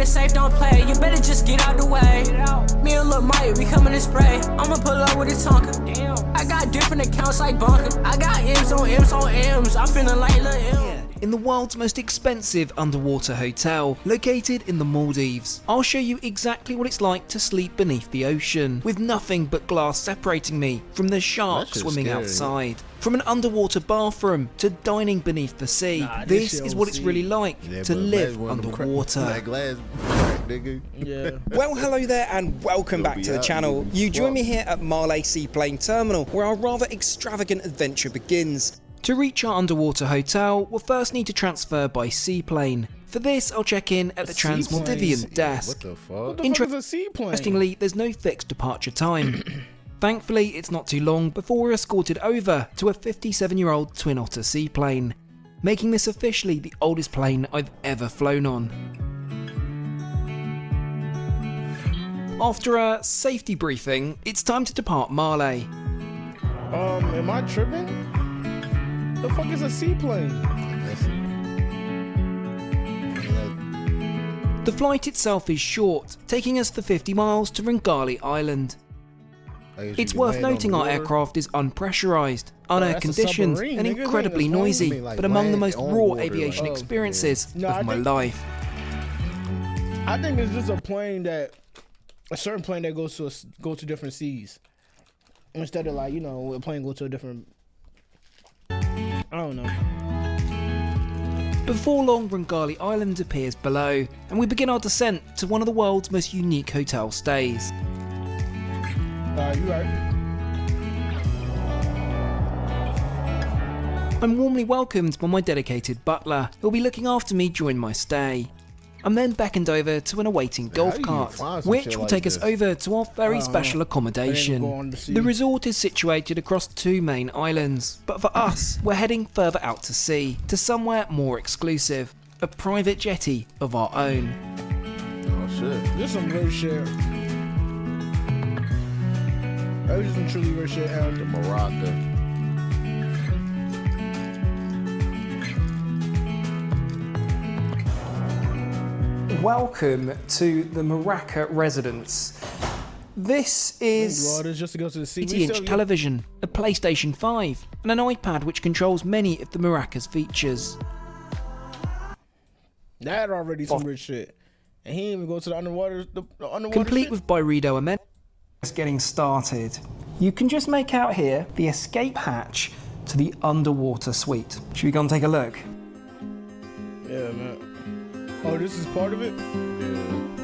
it safe, don't play. You better just get out the way. Me and Lil Mike, we coming to spray. I'ma pull up with a Tonka. I got different accounts like Bunker. I got M's on M's on M's. I'm feeling like Lil M. In the world's most expensive underwater hotel, located in the Maldives. I'll show you exactly what it's like to sleep beneath the ocean, with nothing but glass separating me from the shark swimming outside. From an underwater bathroom to dining beneath the sea, this is what it's really like to live underwater. Well, hello there and welcome back to the channel. You join me here at Marley Seaplane Terminal, where our rather extravagant adventure begins. To reach our underwater hotel, we'll first need to transfer by seaplane. For this, I'll check in at the Trans-Maldivian desk. What the fuck is a seaplane? Interestingly, there's no fixed departure time. Thankfully, it's not too long before we're escorted over to a 57-year-old Twin Otter seaplane, making this officially the oldest plane I've ever flown on. After a safety briefing, it's time to depart Marley. Am I tripping? The fuck is a seaplane? The flight itself is short, taking us the 50 miles to Ringali Island. It's worth noting our aircraft is unpressurized, unair conditioned, and incredibly noisy, but among the most raw aviation experiences of my life. I think it's just a plane that, a certain plane that goes to different seas, instead of like, you know, a plane goes to a different. I don't know. Before long, Ringali Island appears below, and we begin our descent to one of the world's most unique hotel stays. You right. I'm warmly welcomed by my dedicated butler, who'll be looking after me during my stay. I'm then beckoned over to an awaiting golf cart, which will take us over to our very special accommodation. The resort is situated across two main islands, but for us, we're heading further out to sea, to somewhere more exclusive, a private jetty of our own. Oh shit. This is some real shit. That was some truly real shit out in Morocco. Welcome to the Maraca residence. This is just to go to the sea. 80-inch television, a PlayStation 5, and an iPad which controls many of the Maraca's features. That already some rich shit. And he didn't even go to the underwater Complete shit? with Byredo amenities. Just getting started. You can just make out here the escape hatch to the underwater suite. Should we go and take a look? Yeah, man. Oh, this is part of it?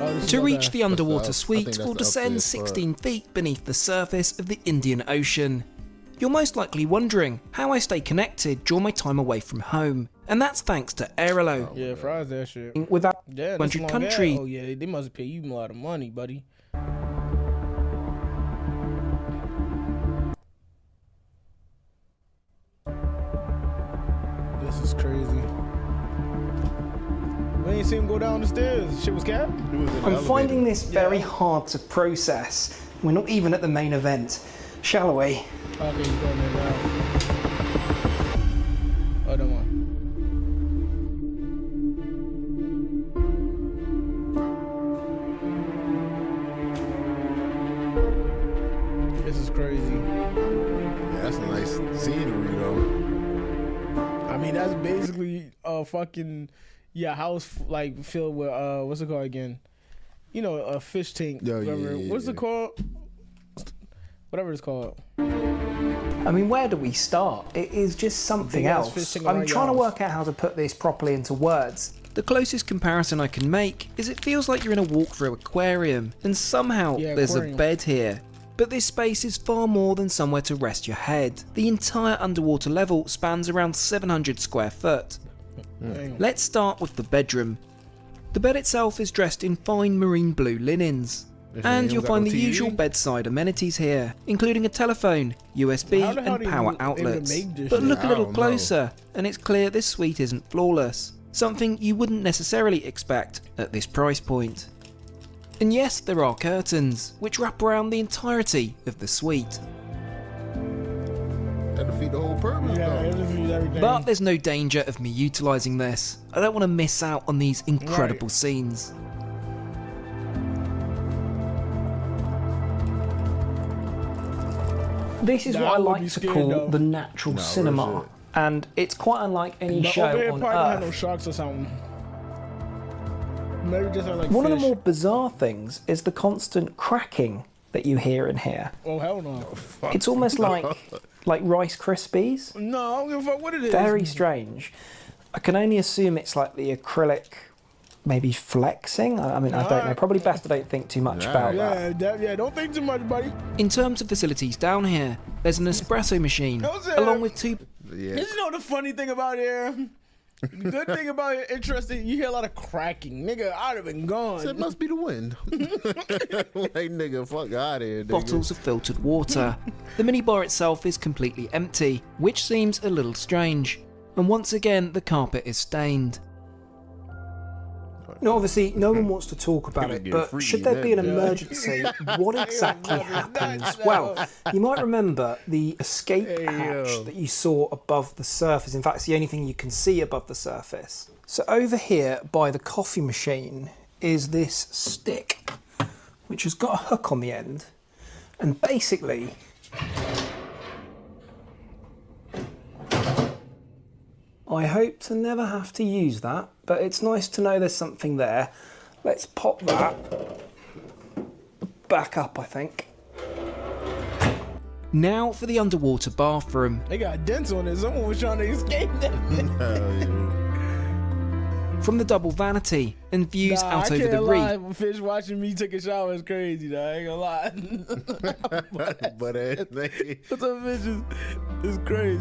Oh, to reach the underwater suite, we'll descend 16 feet beneath the surface of the Indian Ocean. You're most likely wondering how I stay connected during my time away from home, and that's thanks to Airalo. Yeah, fries that shit. Without 100 countries. Oh yeah, they must pay you a lot of money, buddy. This is crazy. We ain't seen him go down the stairs. Shit was capped. I'm finding this very hard to process. We're not even at the main event. Shall we? Okay, he's going there now. Oh, don't mind. This is crazy. Yeah, that's a nice scenery, though. I mean, that's basically a fucking house like filled with what's it called again? You know, a fish tank. What's it called? Whatever it's called. I mean, where do we start? It is just something else. I'm trying to work out how to put this properly into words. The closest comparison I can make is it feels like you're in a walk-through aquarium, and somehow there's a bed here. But this space is far more than somewhere to rest your head. The entire underwater level spans around 700 square foot. Let's start with the bedroom. The bed itself is dressed in fine marine blue linens. And you'll find the usual bedside amenities here, including a telephone, USB and power outlets. But look a little closer, and it's clear this suite isn't flawless. Something you wouldn't necessarily expect at this price point. And yes, there are curtains, which wrap around the entirety of the suite. That defeat the whole purpose, though. But there's no danger of me utilising this. I don't want to miss out on these incredible scenes. This is what I like to call the natural cinema, and it's quite unlike any show on Earth. Had no sharks or something. Maybe just like One of the more bizarre things is the constant cracking that you hear in here. Oh hell no! It's almost like Rice Krispies. No, I don't give a fuck what it is. Very strange. I can only assume it's like the acrylic, maybe flexing. I mean, I don't know. Probably best I don't think too much about that. Yeah, don't think too much, buddy. In terms of facilities down here, there's an espresso machine, along with two... Yeah. You know the funny thing about here? The good thing about it, interesting, you hear a lot of cracking. Nigga, I'd have been gone. It must be the wind. Like, nigga, fuck out of here, nigga. Bottles of filtered water. The minibar itself is completely empty, which seems a little strange. And once again, the carpet is stained. Now, obviously, no one wants to talk about it, but should there be an emergency, what exactly happens? Well, you might remember the escape hatch that you saw above the surface. In fact, it's the only thing you can see above the surface. So over here by the coffee machine is this stick, which has got a hook on the end. And basically, I hope to never have to use that, but it's nice to know there's something there. Let's pop that back up, I think. Now for the underwater bathroom. They got dents on it. Someone was trying to escape that. From the double vanity and views out over the reef. Fish watching me take a shower is crazy, though. I ain't gonna lie. But What's up, bitches? It's crazy.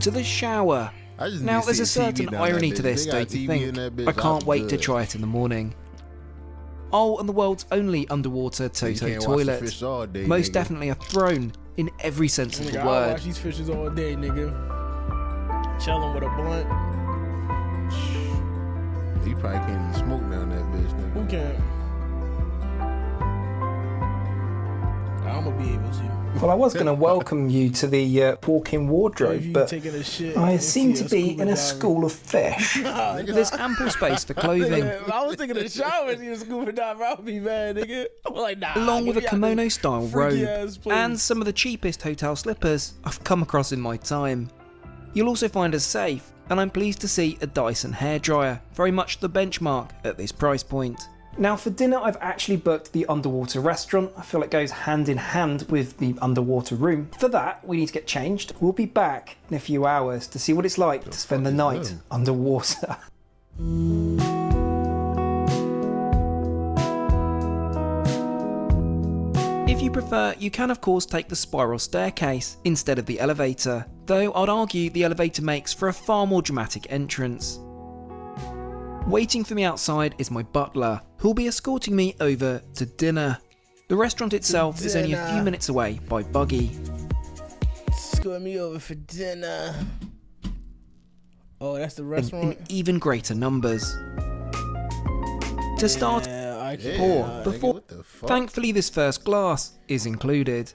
To the shower. Now there's a certain irony to this, don't you think? I can't wait to try it in the morning. Oh, and the world's only underwater Toto toilet. Most definitely a throne in every sense of the word. I watch these fishes all day, nigga. Chilling with a blunt. You probably can't even smoke down that bitch, nigga. Who can? I'm gonna be able to. Well, I was going to welcome you to the walk-in wardrobe, but I seem to be in a school of fish. There's ample space for clothing. I was thinking the shower is a scuba diver. I'll be mad, nigga. I'm like, nah. Along with a kimono-style robe and some of the cheapest hotel slippers I've come across in my time. You'll also find us safe, and I'm pleased to see a Dyson hairdryer, very much the benchmark at this price point. Now for dinner, I've actually booked the underwater restaurant. I feel it goes hand in hand with the underwater room. For that, we need to get changed. We'll be back in a few hours to see what it's like to spend the night underwater. If you prefer, you can of course take the spiral staircase instead of the elevator, though I'd argue the elevator makes for a far more dramatic entrance. Waiting for me outside is my butler, who'll be escorting me over to dinner. The restaurant itself is only a few minutes away by buggy. Escort me over for dinner. Oh, that's the restaurant? In even greater numbers. To start, pour before. Thankfully, this first glass is included.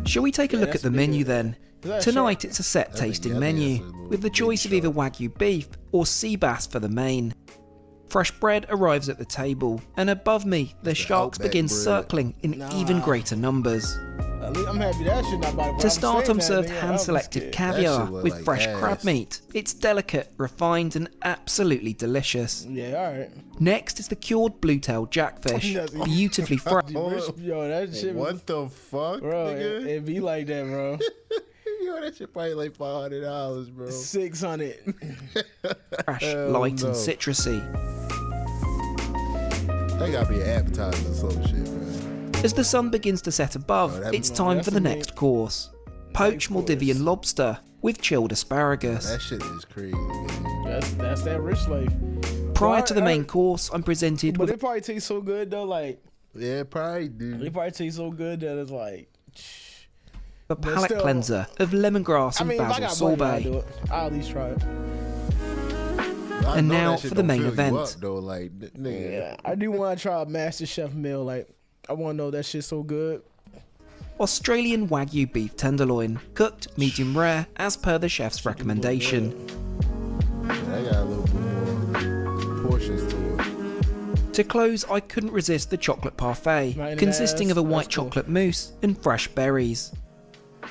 Shall we take a look at the menu then? Tonight it's a set tasting menu, with the choice of either Wagyu beef or sea bass for the main. Fresh bread arrives at the table, and above me the sharks begin circling in even greater numbers. I'm happy that shit not about it. To start, I'm served hand-selected caviar with fresh crab meat. It's delicate, refined and absolutely delicious. Yeah, alright. Next is the cured blue-tailed jackfish, beautifully fried. Yo, that shit. What the fuck, bro? nigga? It be like that, bro. Yo, that shit probably like $500, bro. 600. Fresh, light and citrusy. That gotta be an appetizer or some shit, bro. As the sun begins to set above, it's time for the next course. Poached Maldivian lobster with chilled asparagus. That shit is crazy, man. That's that rich life. Prior to the main course, I'm presented with... But it probably tastes so good, though, like... Yeah, probably, dude. It probably tastes so good that it's like... a palate cleanser of lemongrass and basil sorbet. I'll at least try it. And now for the main event. Up, though, like, nigga. Yeah, I do want to try a MasterChef meal. Like, I want to know that shit's so good. Australian Wagyu beef tenderloin, cooked medium rare as per the chef's recommendation. I got a little bit more portions to it. To close, I couldn't resist the chocolate parfait, consisting of a white chocolate mousse and fresh berries.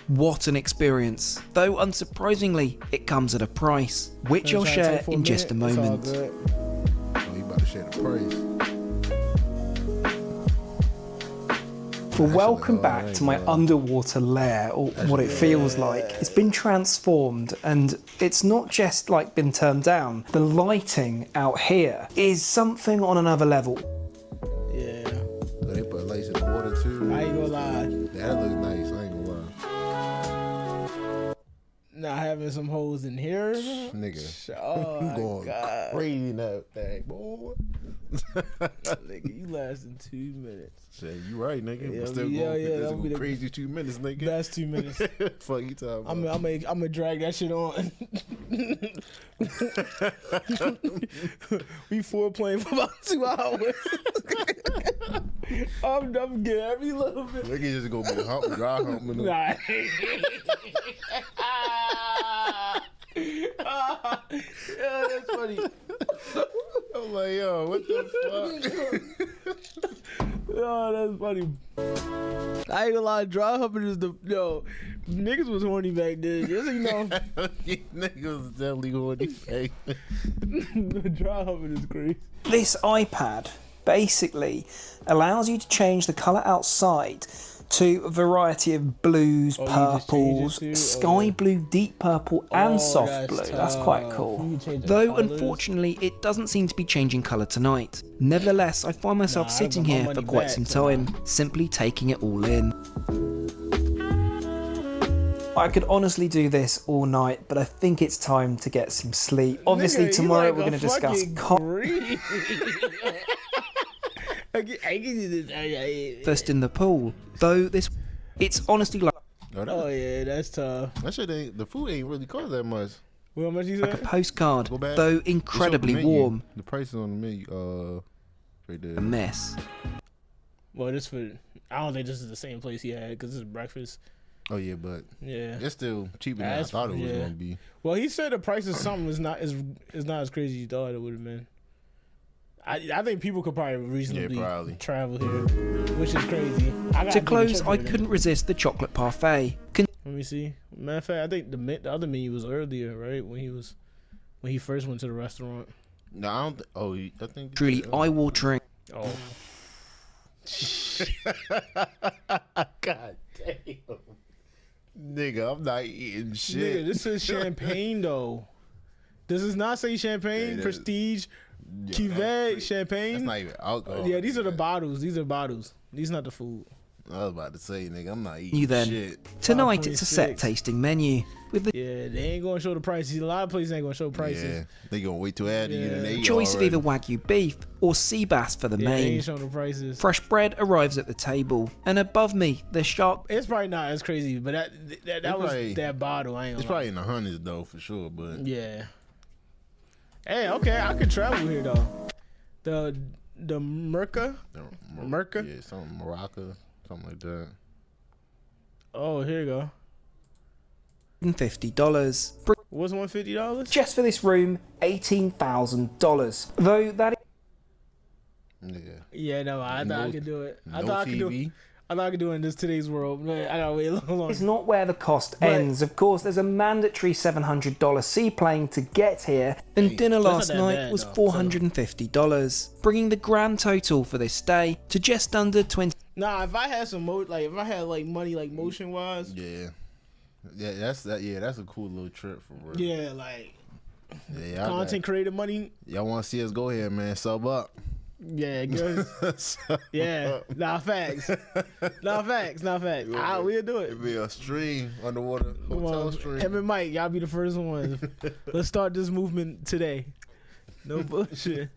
What an experience, though unsurprisingly, it comes at a price, which I'll share in just a moment. Oh, you about to share the price. Well, welcome back to my underwater lair, or what it feels like. It's been transformed, and it's not just like been turned down. The lighting out here is something on another level. Yeah. So they put lights in the water too. I ain't gonna lie. That looks nice. I ain't gonna lie. Not having some hoes in here, Nigga. Oh I'm my going God. crazy in that thing, boy. Nigga, you lasting 2 minutes. Shit, you right, nigga. Yeah, But still yeah, going, yeah, this that'll be go the crazy 2 minutes, nigga. Best 2 minutes. Fuck you talking I'm about. gonna drag that shit on. We foreplaying for about 2 hours. I'm getting every little bit. Nigga just gonna be hump, dry humping. Nah. Yeah, that's funny. I'm like, yo, what the fuck? Oh, that's funny. I ain't gonna lie, dry humping is the niggas was horny back then. Just so you know. Niggas was definitely horny. Dry humping is crazy. This iPad basically allows you to change the colour outside to a variety of blues, Oh, you just change purples, it to? sky blue, deep purple, and soft that's blue. That's quite cool. You can change the Though colours. unfortunately it doesn't seem to be changing colour tonight. Nevertheless, I find myself Nah, I sitting want my here for money quite back some tonight. time, simply taking it all in. I could honestly do this all night, but I think it's time to get some sleep. Obviously, Nigga, tomorrow you like we're going to discuss. First in the pool, though it's honestly like Oh yeah, that's tough. That shit ain't, the food ain't really cost that much. Well, how much you a said? postcard, Go back. though It showed incredibly the menu. warm. The price is on the menu, right there. A mess. Well, this for I don't think this is the same place he had because this is breakfast. Oh yeah, but Yeah. it's still cheaper than I That's- thought it was yeah. gonna be. Well, he said the price of something is not as crazy as you thought it would have been. I think people could probably reasonably probably. travel here, which is crazy. To close, I couldn't resist the chocolate parfait. Let me see. Matter of fact, I think the other menu was earlier, right? When he first went to the restaurant. No, I don't. I think Truly eye-watering. Oh. God damn. Nigga, I'm not eating shit. Nigga, this is champagne though. Does this not say champagne? Yeah, Prestige, Yeah, Cuvée, champagne? That's not even alcohol. Yeah, these are the bottles. These are bottles. These not the food. I was about to say, nigga, I'm not eating You then. shit. Tonight it's a 5.6. set tasting menu with the Yeah, they ain't gonna show the prices. A lot of places ain't gonna show prices. Yeah, they gonna wait till after you and they eat choice of already. either Wagyu beef or sea bass for the Yeah, they main. ain't showing the prices. Fresh bread arrives at the table, and above me, there's sharp It's probably not as crazy, but that was probably- that bottle. I ain't It's gonna lie. probably in the hundreds though, for sure. But Yeah. Hey, okay, I could travel here though. The Merca. Merca? Yeah, something Morocco, something like that. Oh, here you go. $50. What's $150? Just for this room, $18,000. Though that Nigga, Yeah, no, I thought I No- could do it. no I thought I could do it. TV. I thought I could do it in this today's world. Man, I gotta wait a little longer. is not where the cost ends. Of course, there's a mandatory $700 seaplane to get here, and dinner not last that night bad, was though. $450, bringing the grand total for this stay to just under 20. Nah, if I had some if I had like money like motion wise, Yeah, that's that. Yeah, that's a cool little trip for real. yeah, like Yeah, content creator money. y'all want to see us go ahead, man? Sub up. Yeah, good. Yeah, nah facts. Nah facts. We'll do it. It'd be a stream, underwater Come hotel on, stream. Em and Mike, y'all be the first ones. Let's start this movement today. No bullshit.